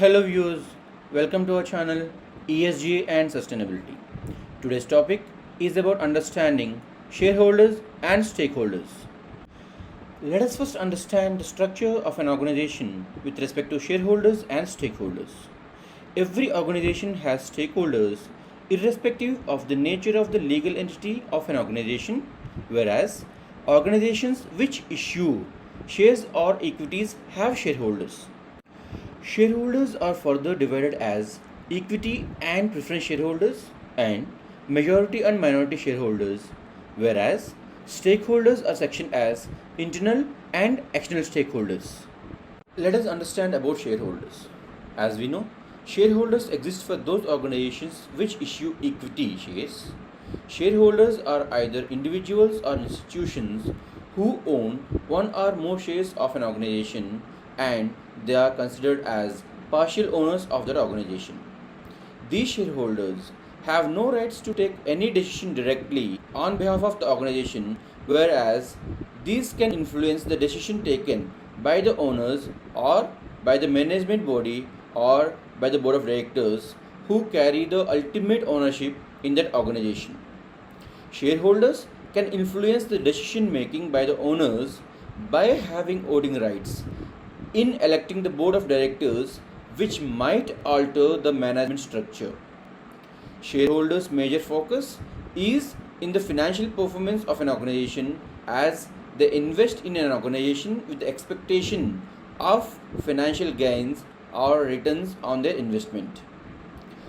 Hello viewers, welcome to our channel ESG and Sustainability. Today's topic is about understanding shareholders and stakeholders. Let us first understand the structure of an organization with respect to shareholders and stakeholders. Every organization has stakeholders irrespective of the nature of the legal entity of an organization, whereas organizations which issue shares or equities have shareholders. Shareholders are further divided as equity and preference shareholders and majority and minority shareholders, whereas stakeholders are sectioned as internal and external stakeholders. Let us understand about shareholders. As we know, shareholders exist for those organizations which issue equity shares. Shareholders are either individuals or institutions who own one or more shares of an organization, and they are considered as partial owners of that organization. These shareholders have no rights to take any decision directly on behalf of the organization, whereas these can influence the decision taken by the owners or by the management body or by the board of directors who carry the ultimate ownership in that organization. Shareholders can influence the decision making by the owners by having voting rights in electing the board of directors, which might alter the management structure. Shareholders' major focus is in the financial performance of an organization, as they invest in an organization with the expectation of financial gains or returns on their investment.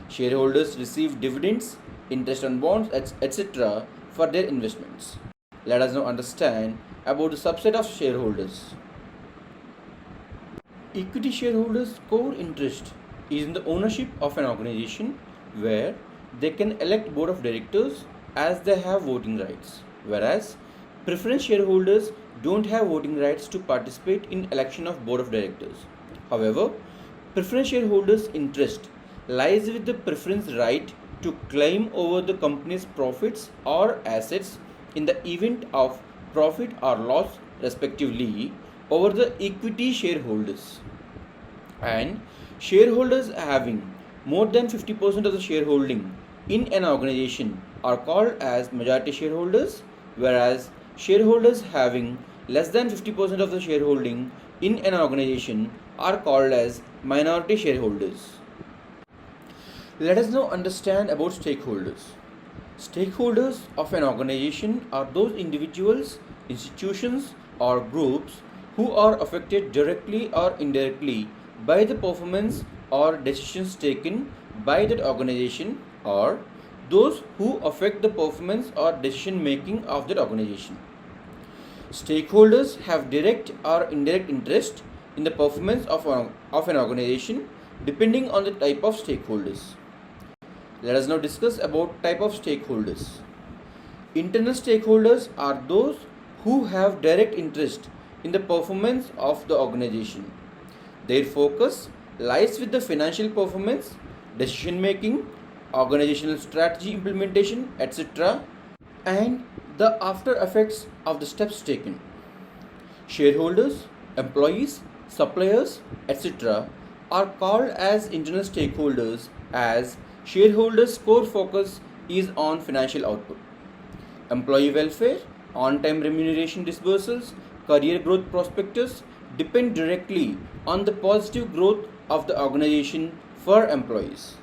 Shareholders receive dividends, interest on bonds, etc. for their investments. Let us now understand about the subset of shareholders. Equity shareholders' core interest is in the ownership of an organization where they can elect board of directors as they have voting rights, whereas preference shareholders don't have voting rights to participate in election of board of directors. However, preference shareholders' interest lies with the preference right to claim over the company's profits or assets in the event of profit or loss respectively over the equity shareholders. And shareholders having more than 50% of the shareholding in an organization are called as majority shareholders, whereas shareholders having less than 50% of the shareholding in an organization are called as minority shareholders. Let us now understand about stakeholders. Stakeholders of an organization are those individuals, institutions, or groups who are affected directly or indirectly by the performance or decisions taken by that organization, or those who affect the performance or decision making of that organization. Stakeholders have direct or indirect interest in the performance of an organization depending on the type of stakeholders. Let us now discuss about type of stakeholders. Internal stakeholders are those who have direct interest in the performance of the organization. Their focus lies with the financial performance, decision making, organizational strategy implementation, etc., and the after effects of the steps taken. Shareholders, employees, suppliers, etc. are called as internal stakeholders, as shareholders' core focus is on financial output. Employee welfare, on-time remuneration disbursals, career growth prospectus depend directly on the positive growth of the organization for employees.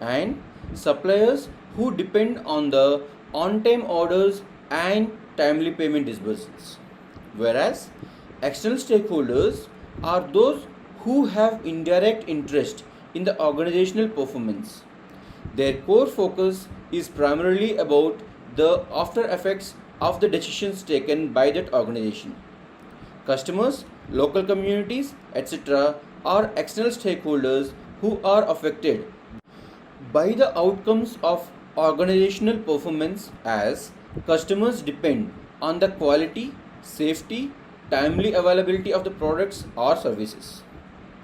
And suppliers who depend on the on-time orders and timely payment disbursals. Whereas external stakeholders are those who have indirect interest in the organizational performance. Their core focus is primarily about the after effects of the decisions taken by that organization. Customers, local communities, etc. are external stakeholders who are affected by the outcomes of organizational performance, as customers depend on the quality, safety, timely availability of the products or services.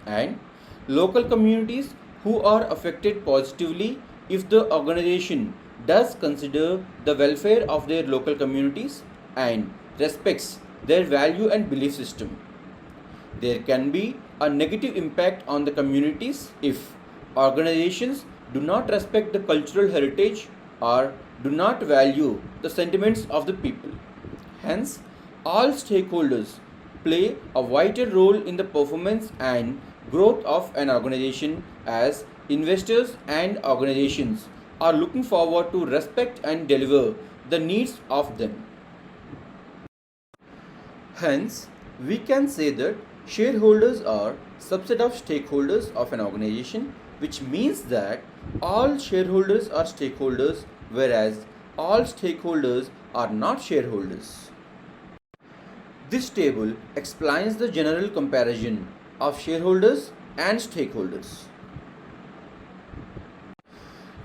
And local communities who are affected positively if the organization does consider the welfare of their local communities and respects their value and belief system. There can be a negative impact on the communities if organizations do not respect the cultural heritage or do not value the sentiments of the people. Hence, all stakeholders play a vital role in the performance and growth of an organization as investors and organizations are looking forward to respect and deliver the needs of them. Hence, we can say that shareholders are subset of stakeholders of an organization, which means that all shareholders are stakeholders, whereas all stakeholders are not shareholders. This table explains the general comparison of shareholders and stakeholders.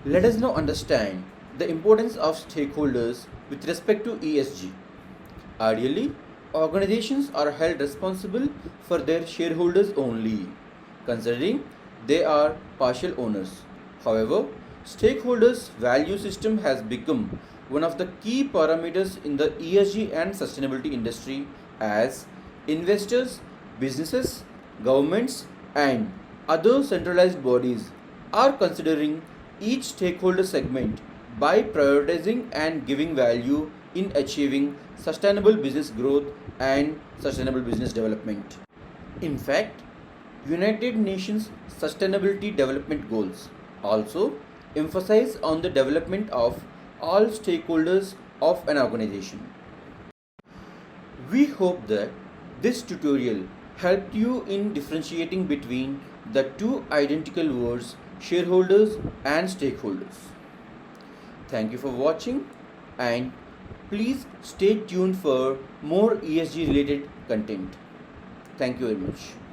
Let us now understand the importance of stakeholders with respect to ESG. Ideally, organizations are held responsible for their shareholders only, considering they are partial owners. However, stakeholders' value system has become one of the key parameters in the ESG and sustainability industry as investors, businesses, governments, and other centralized bodies are considering each stakeholder segment by prioritizing and giving value in achieving sustainable business growth and sustainable business development. In fact, United Nations Sustainability Development Goals also emphasize on the development of all stakeholders of an organization. We hope that this tutorial helped you in differentiating between the two identical words shareholders and stakeholders. Thank you for watching and please stay tuned for more ESG related content. Thank you very much.